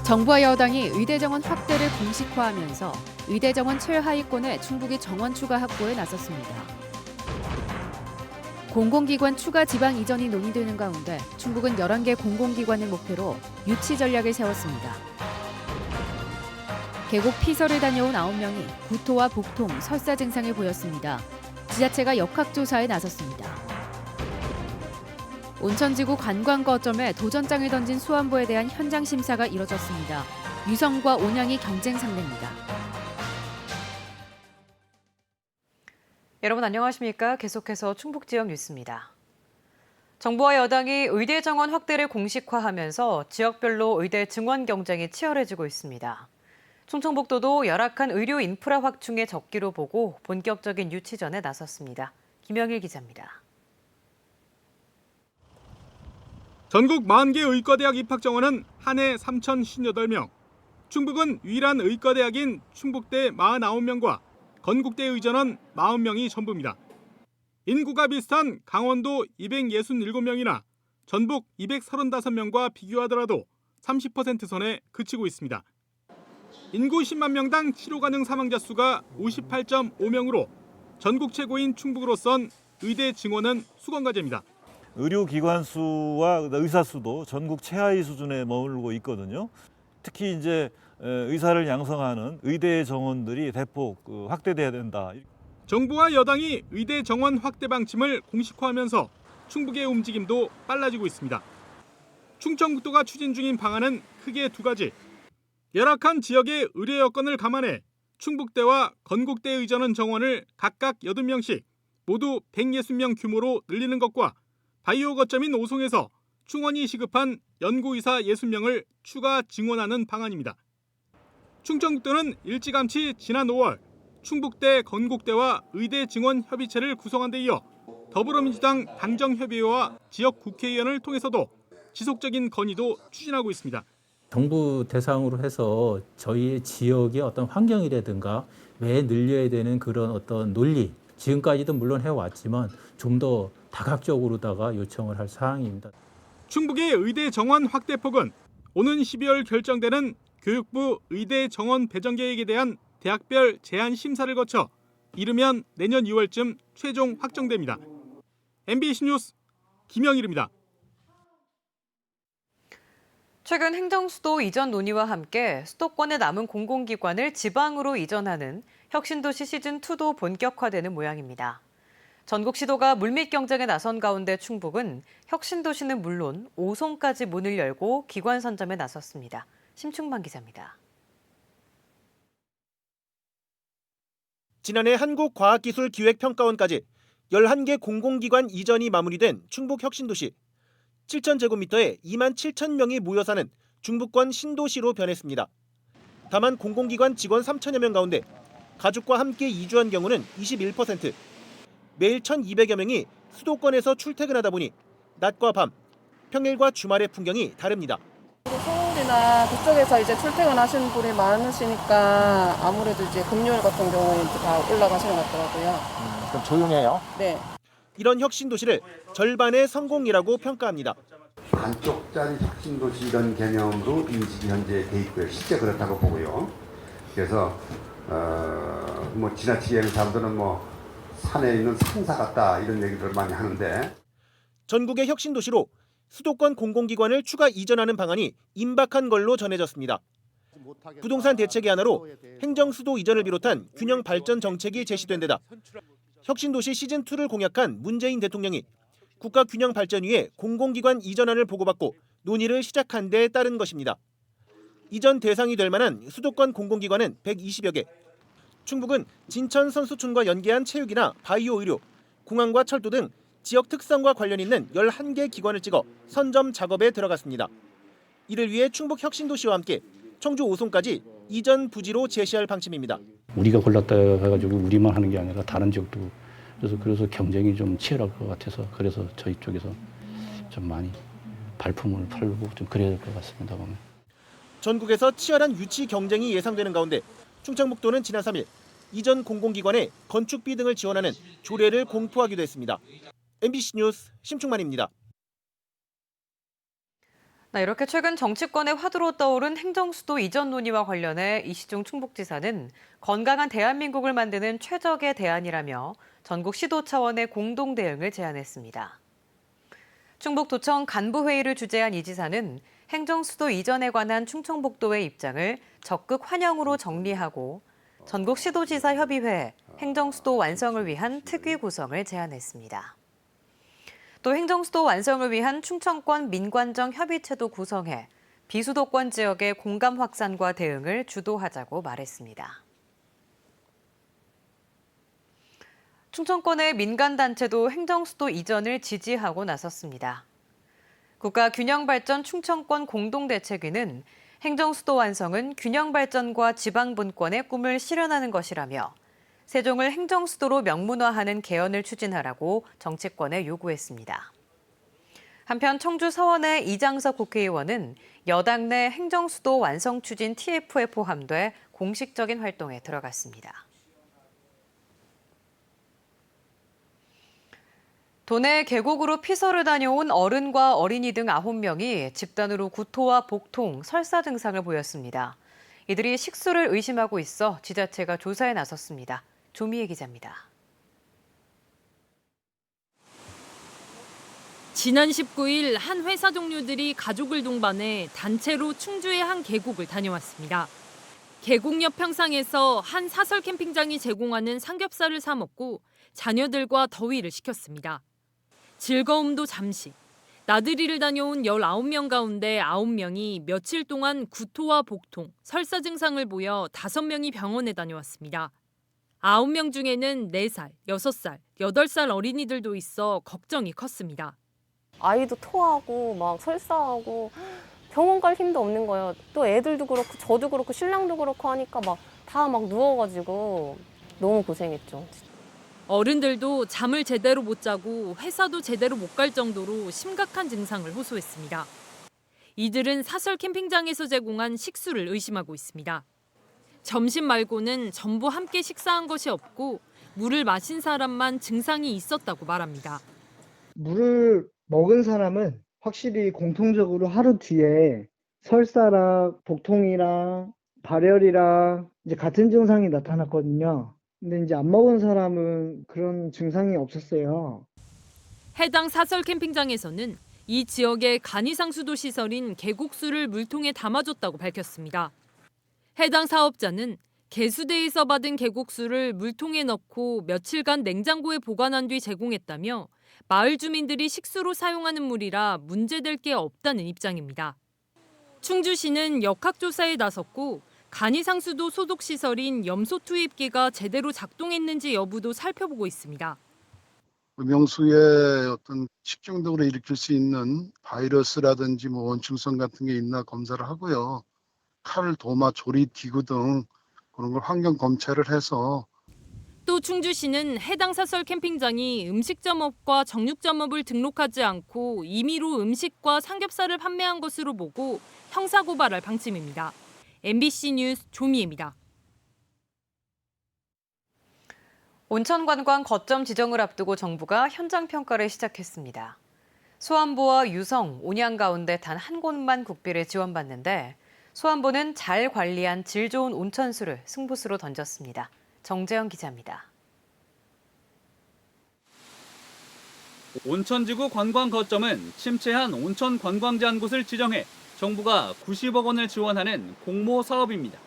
정부와 여당이 의대 정원 확대를 공식화하면서 의대 정원 최하위권에 충북이 정원 추가 확보에 나섰습니다. 공공기관 추가 지방 이전이 논의되는 가운데 충북은 11개 공공기관을 목표로 유치 전략을 세웠습니다. 계곡 피서를 다녀온 9명이 구토와 복통, 설사 증상을 보였습니다. 지자체가 역학조사에 나섰습니다. 온천지구 관광거점에 도전장을 던진 수안보에 대한 현장 심사가 이뤄졌습니다. 유성과 온양이 경쟁 상대입니다. 여러분 안녕하십니까? 계속해서 충북 지역 뉴스입니다. 정부와 여당이 의대 정원 확대를 공식화하면서 지역별로 의대 증원 경쟁이 치열해지고 있습니다. 충청북도도 열악한 의료 인프라 확충의 적기로 보고 본격적인 유치전에 나섰습니다. 김영일 기자입니다. 전국 40개 의과대학 입학 정원은 한 해 3,058명. 충북은 유일한 의과대학인 충북대 49명과 건국대 의전원 40명이 전부입니다. 인구가 비슷한 강원도 267명이나 전북 235명과 비교하더라도 30% 선에 그치고 있습니다. 인구 10만 명당 치료 가능 사망자 수가 58.5명으로 전국 최고인 충북으로선 의대 증원은 수건과제입니다. 의료기관 수와 의사 수도 전국 최하위 수준에 머물고 있거든요. 특히 이제 의사를 양성하는 의대 정원들이 대폭 확대돼야 된다. 정부와 여당이 의대 정원 확대 방침을 공식화하면서 충북의 움직임도 빨라지고 있습니다. 충청북도가 추진 중인 방안은 크게 두 가지. 열악한 지역의 의료 여건을 감안해 충북대와 건국대 의전원 정원을 각각 80명씩 모두 160명 규모로 늘리는 것과 바이오 거점인 오송에서 충원이 시급한 연구의사 60명을 추가 증원하는 방안입니다. 충청북도는 일찌감치 지난 5월 충북대, 건국대와 의대 증원 협의체를 구성한 데 이어 더불어민주당 당정협의회와 지역 국회의원을 통해서도 지속적인 건의도 추진하고 있습니다. 정부 대상으로 해서 저희 지역의 어떤 환경이라든가 왜 늘려야 되는 그런 어떤 논리, 지금까지도 물론 해왔지만 좀 더 다각적으로다가 요청을 할 사항입니다. 충북의 의대 정원 확대폭은 오는 12월 결정되는 교육부 의대 정원 배정 계획에 대한 대학별 제안 심사를 거쳐 이르면 내년 2월쯤 최종 확정됩니다. MBC 뉴스 김영일입니다. 최근 행정수도 이전 논의와 함께 수도권에 남은 공공기관을 지방으로 이전하는 혁신도시 시즌2도 본격화되는 모양입니다. 전국 시도가 물밑 경쟁에 나선 가운데 충북은 혁신도시는 물론 오송까지 문을 열고 기관 선점에 나섰습니다. 심충만 기자입니다. 지난해 한국과학기술기획평가원까지 11개 공공기관 이전이 마무리된 충북 혁신도시. 7,000제곱미터에 2만 7천 명이 모여 사는 중부권 신도시로 변했습니다. 다만 공공기관 직원 3천여 명 가운데 가족과 함께 이주한 경우는 21%. 매일 1,200여 명이 수도권에서 출퇴근하다 보니 낮과 밤, 평일과 주말의 풍경이 다릅니다. 서울이나 그쪽에서 이제 출퇴근하시는 분이 많으시니까 아무래도 이제 금요일 같은 경우에 이제 다 올라가시는 것 같더라고요. 그럼 조용해요? 네. 이런 혁신도시를 절반의 성공이라고 평가합니다. 반쪽짜리 혁신도시 이런 개념으로 인식이 현재 돼 있고요. 실제 그렇다고 보고요. 그래서 뭐 지나치게 하는 사람들은 뭐 산에 있는 산사 같다 이런 얘기를 많이 하는데 전국의 혁신도시로 수도권 공공기관을 추가 이전하는 방안이 임박한 걸로 전해졌습니다. 부동산 대책의 하나로 행정수도 이전을 비롯한 균형 발전 정책이 제시된 데다 혁신도시 시즌2를 공약한 문재인 대통령이 국가균형발전위에 공공기관 이전안을 보고받고 논의를 시작한 데 따른 것입니다. 이전 대상이 될 만한 수도권 공공기관은 120여 개. 충북은 진천 선수촌과 연계한 체육이나 바이오 의료, 공항과 철도 등 지역 특성과 관련 있는 11개 기관을 찍어 선점 작업에 들어갔습니다. 이를 위해 충북 혁신도시와 함께 청주 오송까지 이전 부지로 제시할 방침입니다. 우리가 골랐다 해가지고 우리만 하는 게 아니라 다른 지역도 그래서 경쟁이 좀 치열할 것 같아서 그래서 저희 쪽에서 좀 많이 발품을 팔고 좀 그래야 될 것 같습니다. 보면. 전국에서 치열한 유치 경쟁이 예상되는 가운데 충청북도는 지난 3일 이전 공공기관에 건축비 등을 지원하는 조례를 공포하기도 했습니다. MBC 뉴스 심충만입니다. 이렇게 최근 정치권의 화두로 떠오른 행정수도 이전 논의와 관련해 이시중 충북지사는 건강한 대한민국을 만드는 최적의 대안이라며 전국 시도 차원의 공동 대응을 제안했습니다. 충북도청 간부회의를 주재한 이 지사는 행정수도 이전에 관한 충청북도의 입장을 적극 환영으로 정리하고 전국 시도지사 협의회 행정수도 완성을 위한 특위 구성을 제안했습니다. 또 행정수도 완성을 위한 충청권 민관정 협의체도 구성해 비수도권 지역의 공감 확산과 대응을 주도하자고 말했습니다. 충청권의 민간단체도 행정수도 이전을 지지하고 나섰습니다. 국가균형발전 충청권 공동대책위는 행정수도 완성은 균형발전과 지방분권의 꿈을 실현하는 것이라며 세종을 행정수도로 명문화하는 개헌을 추진하라고 정치권에 요구했습니다. 한편 청주 서원의 이장석 국회의원은 여당 내 행정수도 완성 추진 TF에 포함돼 공식적인 활동에 들어갔습니다. 도내 계곡으로 피서를 다녀온 어른과 어린이 등 9명이 집단으로 구토와 복통, 설사 증상을 보였습니다. 이들이 식수를 의심하고 있어 지자체가 조사에 나섰습니다. 조미애 기자입니다. 지난 19일 한 회사 동료들이 가족을 동반해 단체로 충주의 한 계곡을 다녀왔습니다. 계곡 옆 평상에서 한 사설 캠핑장이 제공하는 삼겹살을 사 먹고 자녀들과 더위를 식혔습니다. 즐거움도 잠시. 나들이를 다녀온 19명 가운데 9명이 며칠 동안 구토와 복통, 설사 증상을 보여 5명이 병원에 다녀왔습니다. 9명 중에는 4살, 6살, 8살 어린이들도 있어 걱정이 컸습니다. 아이도 토하고 막 설사하고 병원 갈 힘도 없는 거예요. 또 애들도 그렇고 저도 그렇고 신랑도 그렇고 하니까 다 누워가지고 너무 고생했죠. 어른들도 잠을 제대로 못 자고 회사도 제대로 못 갈 정도로 심각한 증상을 호소했습니다. 이들은 사설 캠핑장에서 제공한 식수를 의심하고 있습니다. 점심 말고는 전부 함께 식사한 것이 없고 물을 마신 사람만 증상이 있었다고 말합니다. 물을 먹은 사람은 확실히 공통적으로 하루 뒤에 설사랑 복통이랑 발열이랑 이제 같은 증상이 나타났거든요. 근데 이제 안 먹은 사람은 그런 증상이 없었어요. 해당 사설 캠핑장에서는 이 지역의 간이상수도 시설인 계곡수를 물통에 담아줬다고 밝혔습니다. 해당 사업자는 개수대에서 받은 계곡수를 물통에 넣고 며칠간 냉장고에 보관한 뒤 제공했다며 마을 주민들이 식수로 사용하는 물이라 문제될 게 없다는 입장입니다. 충주시는 역학조사에 나섰고 간이상수도 소독시설인 염소 투입기가 제대로 작동했는지 여부도 살펴보고 있습니다. 음용수에 어떤 식중독으로 일으킬 수 있는 바이러스라든지 원충성 같은 게 있나 검사를 하고요. 칼, 도마, 조리 기구 등 그런 걸 환경 검체를 해서 또 충주시는 해당 사설 캠핑장이 음식점업과 정육점업을 등록하지 않고 임의로 음식과 삼겹살을 판매한 것으로 보고 형사고발할 방침입니다. MBC 뉴스 조미애입니다. 온천관광 거점 지정을 앞두고 정부가 현장 평가를 시작했습니다. 수안보와 유성, 온양 가운데 단 한 곳만 국비를 지원받는데 수안보는 잘 관리한 질 좋은 온천수를 승부수로 던졌습니다. 정재영 기자입니다. 온천지구 관광 거점은 침체한 온천 관광지 한 곳을 지정해 정부가 90억 원을 지원하는 공모 사업입니다.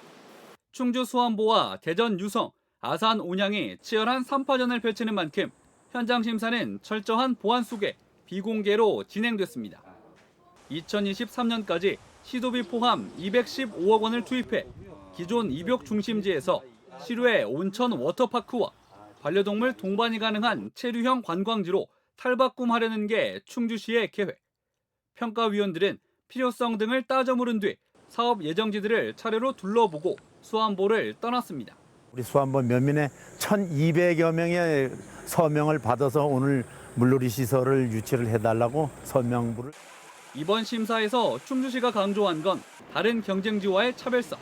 충주 수안보와 대전 유성, 아산 온양이 치열한 3파전을 펼치는 만큼 현장 심사는 철저한 보안 속에 비공개로 진행됐습니다. 2023년까지 시도비 포함 215억 원을 투입해 기존 입욕 중심지에서 실외 온천 워터파크와 반려동물 동반이 가능한 체류형 관광지로 탈바꿈하려는 게 충주시의 계획. 평가위원들은 필요성 등을 따져 물은 뒤 사업 예정지들을 차례로 둘러보고 수안보를 떠났습니다. 우리 수안보 면민에 1,200여 명의 서명을 받아서 오늘 물놀이 시설을 유치를 해달라고 서명부를. 이번 심사에서 충주시가 강조한 건 다른 경쟁지와의 차별성.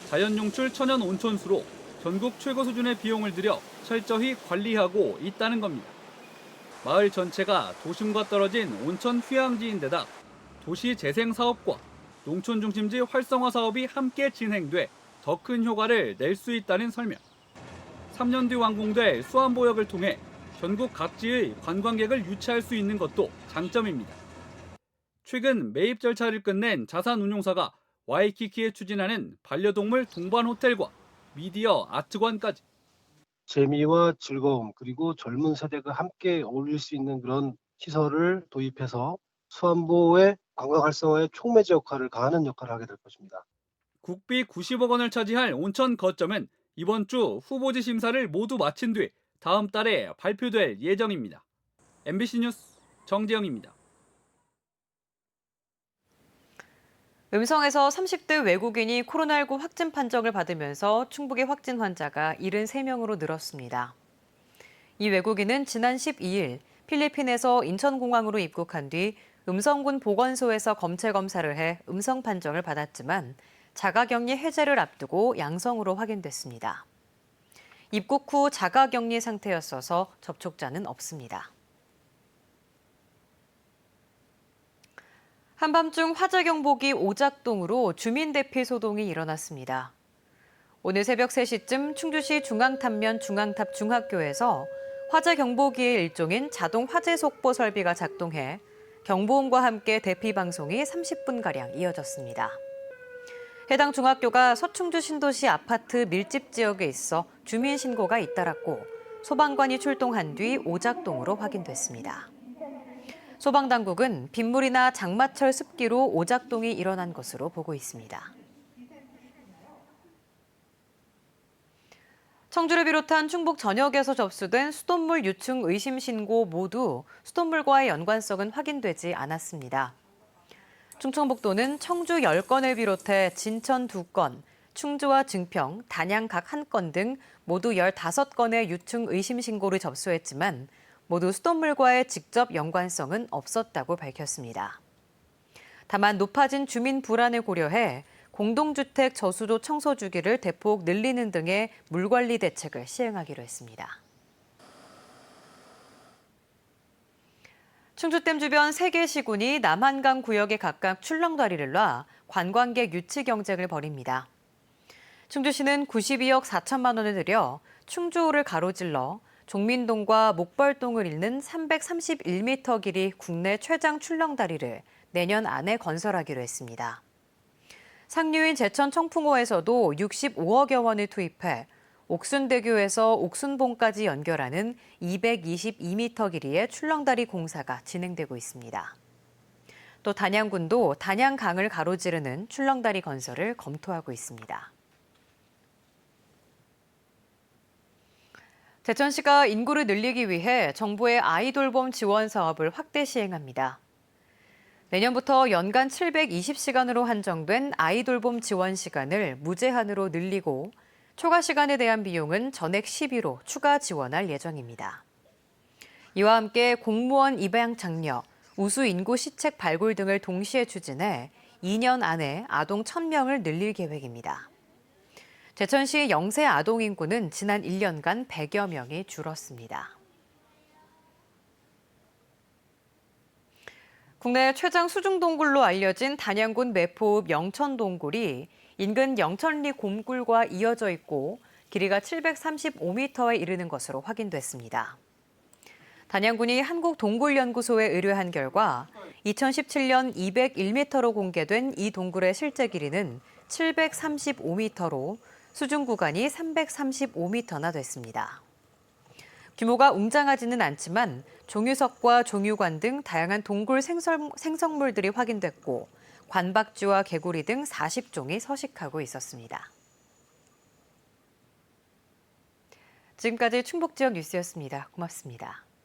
자연용출 천연 온천수로 전국 최고 수준의 비용을 들여 철저히 관리하고 있다는 겁니다. 마을 전체가 도심과 떨어진 온천 휴양지인데다 도시 재생 사업과 농촌 중심지 활성화 사업이 함께 진행돼 더 큰 효과를 낼 수 있다는 설명. 3년 뒤 완공될 수안보역을 통해 전국 각지의 관광객을 유치할 수 있는 것도 장점입니다. 최근 매입 절차를 끝낸 자산운용사가 와이키키에 추진하는 반려동물 동반 호텔과 미디어 아트관까지. 재미와 즐거움 그리고 젊은 세대가 함께 어울릴 수 있는 그런 시설을 도입해서 수안보의 관광 활성화에 촉매제 역할을 가하는 역할을 하게 될 것입니다. 국비 90억 원을 차지할 온천 거점은 이번 주 후보지 심사를 모두 마친 뒤 다음 달에 발표될 예정입니다. MBC 뉴스 정재영입니다. 음성에서 30대 외국인이 코로나19 확진 판정을 받으면서 충북의 확진 환자가 73명으로 늘었습니다. 이 외국인은 지난 12일 필리핀에서 인천공항으로 입국한 뒤 음성군 보건소에서 검체 검사를 해 음성 판정을 받았지만 자가격리 해제를 앞두고 양성으로 확인됐습니다. 입국 후 자가격리 상태였어서 접촉자는 없습니다. 한밤중 화재 경보기 오작동으로 주민 대피 소동이 일어났습니다. 오늘 새벽 3시쯤 충주시 중앙탄면 중앙탑 중학교에서 화재 경보기의 일종인 자동 화재 속보 설비가 작동해 경보음과 함께 대피 방송이 30분가량 이어졌습니다. 해당 중학교가 서충주 신도시 아파트 밀집 지역에 있어 주민 신고가 잇따랐고 소방관이 출동한 뒤 오작동으로 확인됐습니다. 소방당국은 빗물이나 장마철 습기로 오작동이 일어난 것으로 보고 있습니다. 청주를 비롯한 충북 전역에서 접수된 수돗물 유충 의심 신고 모두 수돗물과의 연관성은 확인되지 않았습니다. 충청북도는 청주 10건을 비롯해 진천 2건, 충주와 증평, 단양 각 1건 등 모두 15건의 유충 의심 신고를 접수했지만 모두 수돗물과의 직접 연관성은 없었다고 밝혔습니다. 다만 높아진 주민 불안을 고려해 공동주택 저수조 청소 주기를 대폭 늘리는 등의 물관리 대책을 시행하기로 했습니다. 충주댐 주변 3개 시군이 남한강 구역에 각각 출렁다리를 놔 관광객 유치 경쟁을 벌입니다. 충주시는 92억 4천만 원을 들여 충주호를 가로질러 종민동과 목벌동을 잇는 331m 길이 국내 최장 출렁다리를 내년 안에 건설하기로 했습니다. 상류인 제천 청풍호에서도 65억여 원을 투입해 옥순대교에서 옥순봉까지 연결하는 222m 길이의 출렁다리 공사가 진행되고 있습니다. 또 단양군도 단양강을 가로지르는 출렁다리 건설을 검토하고 있습니다. 제천시가 인구를 늘리기 위해 정부의 아이돌봄 지원 사업을 확대 시행합니다. 내년부터 연간 720시간으로 한정된 아이돌봄 지원 시간을 무제한으로 늘리고 초과 시간에 대한 비용은 전액 10위로 추가 지원할 예정입니다. 이와 함께 공무원 입양 장려, 우수 인구 시책 발굴 등을 동시에 추진해 2년 안에 아동 1,000명을 늘릴 계획입니다. 제천시의 영세 아동 인구는 지난 1년간 100여 명이 줄었습니다. 국내 최장 수중동굴로 알려진 단양군 매포읍 영천동굴이 인근 영천리 곰굴과 이어져 있고 길이가 735m에 이르는 것으로 확인됐습니다. 단양군이 한국동굴연구소에 의뢰한 결과 2017년 201m로 공개된 이 동굴의 실제 길이는 735m로 수중 구간이 335m나 됐습니다. 규모가 웅장하지는 않지만 종유석과 종유관 등 다양한 동굴 생성물들이 확인됐고 관박쥐와 개구리 등 40종이 서식하고 있었습니다. 지금까지 충북 지역 뉴스였습니다. 고맙습니다.